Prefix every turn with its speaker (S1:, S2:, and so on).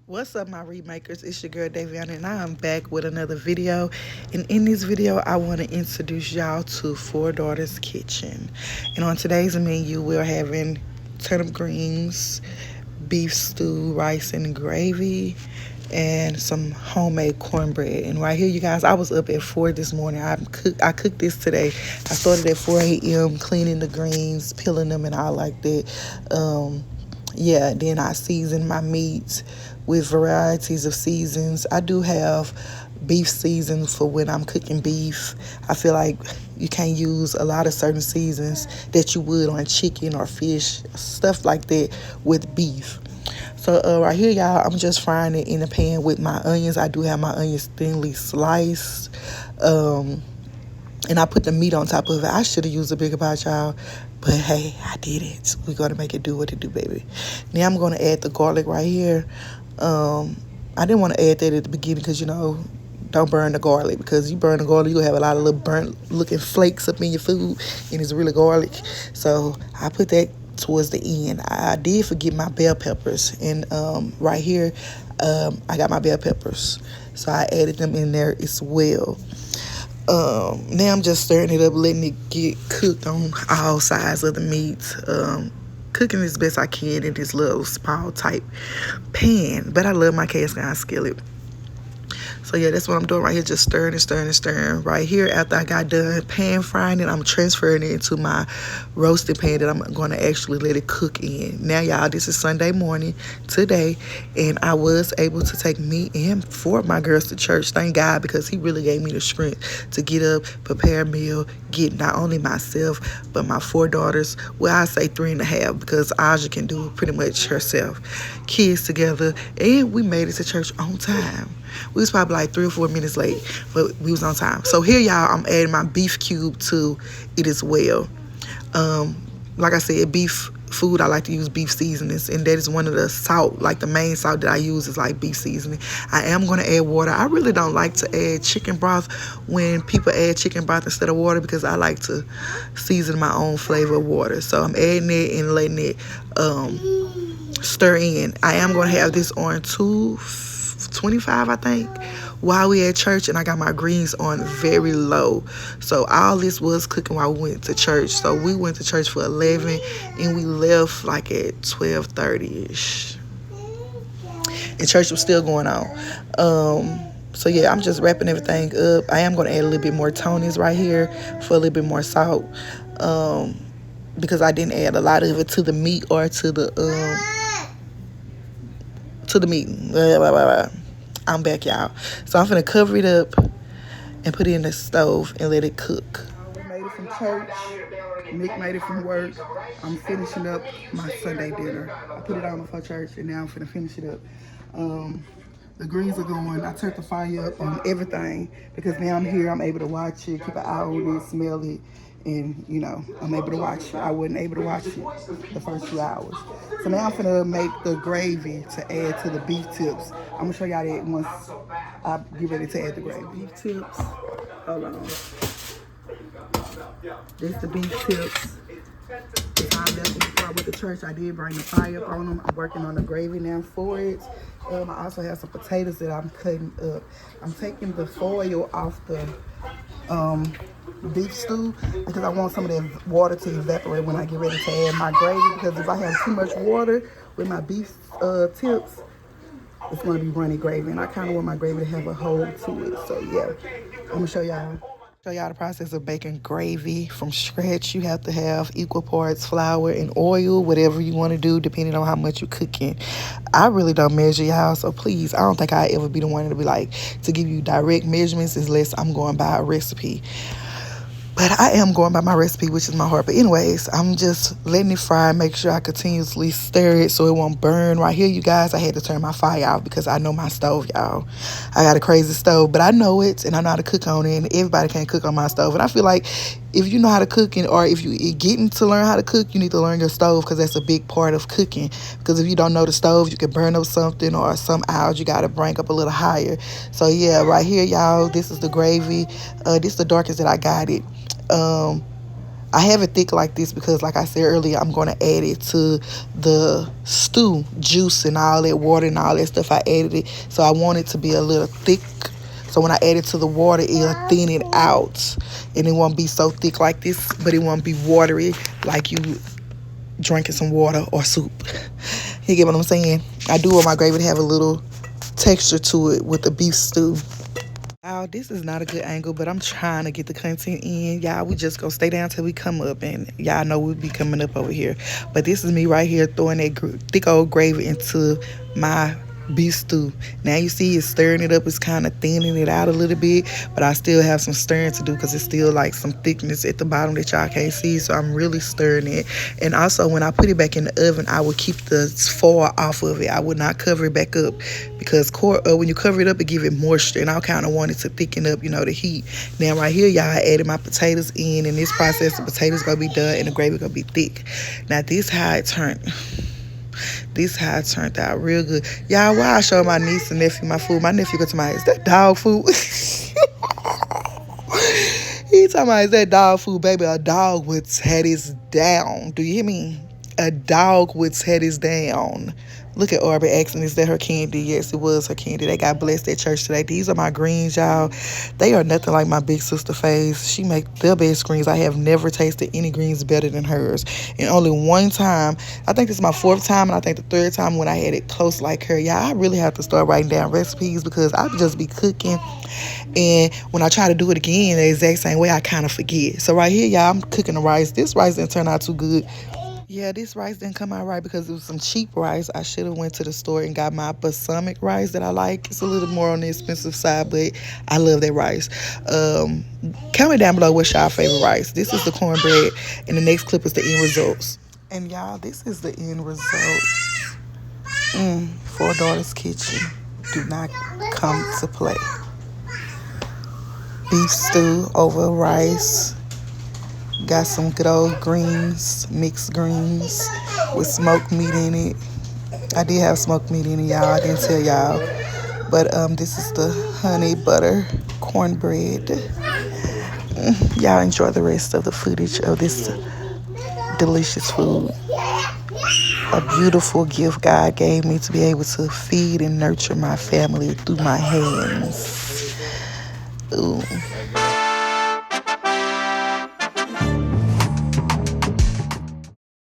S1: What's up, my remakers? It's your girl Daviona and I'm back with another video. And in this video, I want to introduce y'all to Four Daughters Kitchen. And on today's menu, we're having turnip greens, beef stew, rice and gravy, and some homemade cornbread. And right here, you guys, I was up at 4 this morning. I cooked this today. I started at 4 a.m. cleaning the greens, peeling them, and all like that. Yeah, then I season my meats with varieties of seasons. I do have beef seasons for when I'm cooking beef. I feel like you can't use a lot of certain seasons that you would on chicken or fish, stuff like that with beef. So right here, y'all, I'm just frying it in the pan with my onions. I do have my onions thinly sliced. And I put the meat on top of it. I should have used a bigger pot, y'all. But hey, I did it. We're going to make it do what it do, baby. Now I'm going to add the garlic right here. I didn't want to add that at the beginning because, don't burn the garlic. Because you burn the garlic, you'll have a lot of little burnt looking flakes up in your food. And it's really garlic. So I put that towards the end. I did forget my bell peppers. And right here, I got my bell peppers. So I added them in there as well. Now I'm just stirring it up, letting it get cooked on all sides of the meat. Cooking as best I can in this little small type pan, but I love my cast iron skillet. So yeah, that's what I'm doing right here, just stirring and stirring and stirring. Right here, after I got done pan frying it, I'm transferring it into my roasting pan that I'm going to actually let it cook in. Now, y'all, this is Sunday morning today, and I was able to take me and four of my girls to church. Thank God, because he really gave me the strength to get up, prepare a meal, get not only myself, but my four daughters. Well, I say 3.5 because Aja can do it pretty much herself. Kids together, and we made it to church on time. We was probably like 3 or 4 minutes late, but we was on time. So here, y'all, I'm adding my beef cube to it as well. Like I said, beef food, I like to use beef seasonings, and that is one of the salt, like the main salt that I use is like beef seasoning. I am going to add water. I really don't like to add chicken broth when people add chicken broth instead of water because I like to season my own flavor of water. So I'm adding it and letting it stir in. I am going to have this on 225, I think, while we at church, and I got my greens on very low. So all this was cooking while we went to church. So we went to church for 11 and we left like at 12:30ish, and church was still going on. So yeah, I'm just wrapping everything up. I am going to add a little bit more Tony's right here for a little bit more salt, because I didn't add a lot of it to the meat or to the meat. I'm back, y'all. So I'm gonna cover it up and put it in the stove and let it cook. We made it from church. Nick made it from work. I'm finishing up my Sunday dinner. I put it on before church, and now I'm finna finish it up. The greens are going. I turned the fire up on everything because now I'm here. I'm able to watch it, keep an eye on it, smell it, and I'm able to watch it. I wasn't able to watch it the first 2 hours. So now I'm gonna make the gravy to add to the beef tips. I'm gonna show y'all that once I get ready to add the gravy. Beef tips. Hold on. This the beef tips. If I left before I went to church, I did bring the fire up on them. I'm working on the gravy now for it. I also have some potatoes that I'm cutting up. I'm taking the foil off the beef stew because I want some of that water to evaporate when I get ready to add my gravy, because if I have too much water with my beef tips, it's going to be runny gravy, and I kind of want my gravy to have a hold to it. So yeah, I'm going to show y'all the process of making gravy from scratch. You have to have equal parts flour and oil, whatever you want to do, depending on how much you're cooking. I really don't measure, y'all, so please, I don't think I ever be the one to be like, to give you direct measurements unless I'm going by a recipe. But I am going by my recipe, which is my heart. But anyways, I'm just letting it fry, make sure I continuously stir it so it won't burn. Right here, you guys, I had to turn my fire off because I know my stove, y'all. I got a crazy stove, but I know it, and I know how to cook on it, and everybody can't cook on my stove. And I feel like if you know how to cook, or if you're getting to learn how to cook, you need to learn your stove, because that's a big part of cooking. Because if you don't know the stove, you can burn up something, or some hours you got to bring up a little higher. So yeah, right here, y'all, this is the gravy. This is the darkest that I got it. I have it thick like this because, like I said earlier, I'm going to add it to the stew juice and all that water and all that stuff. I added it, so I want it to be a little thick. So when I add it to the water, it'll thin it out, and it won't be so thick like this, but it won't be watery like you drinking some water or soup. You get what I'm saying? I do want my gravy to have a little texture to it with the beef stew. Y'all, this is not a good angle, but I'm trying to get the content in. Y'all, we just gonna stay down till we come up, and y'all know we'll be coming up over here. But this is me right here throwing that thick old gravy into my beef stew. Now you see it's stirring it up. It's kind of thinning it out a little bit, but I still have some stirring to do because it's still like some thickness at the bottom that y'all can't see. So I'm really stirring it. And also when I put it back in the oven, I would keep the foil off of it. I would not cover it back up because when you cover it up, it give it moisture, and I kind of want it to thicken up, the heat. Now right here, y'all, I added my potatoes in. In this process, the potatoes gonna be done and the gravy gonna be thick. Now this how it turned. This how it turned out real good. Y'all, why I show my niece and nephew my food, my nephew go to my, is that dog food? He talking about, is that dog food, baby? A dog would tear this down. Do you hear me? A dog would tear this down. Look at Arby asking, is that her candy? Yes, it was her candy. They got blessed at church today. These are my greens, y'all. They are nothing like my big sister Faye's. She make the best greens. I have never tasted any greens better than hers. And only one time, I think this is my 4th time, and I think the 3rd time when I had it close like her. Y'all, I really have to start writing down recipes because I just be cooking. And when I try to do it again the exact same way, I kind of forget. So right here, y'all, I'm cooking the rice. This rice didn't turn out too good. Yeah, this rice didn't come out right because it was some cheap rice. I should have went to the store and got my balsamic rice that I like. It's a little more on the expensive side, but I love that rice. Comment down below what's your favorite rice. This is the cornbread, and the next clip is the end results. And y'all, this is the end result. Four Daughters Kitchen. Do not come to play. Beef stew over rice. Got some good old greens, mixed greens with smoked meat in it. I did have smoked meat in it, y'all. I didn't tell y'all. But this is the honey butter cornbread. Y'all enjoy the rest of the footage of this delicious food. A beautiful gift God gave me to be able to feed and nurture my family through my hands. Ooh.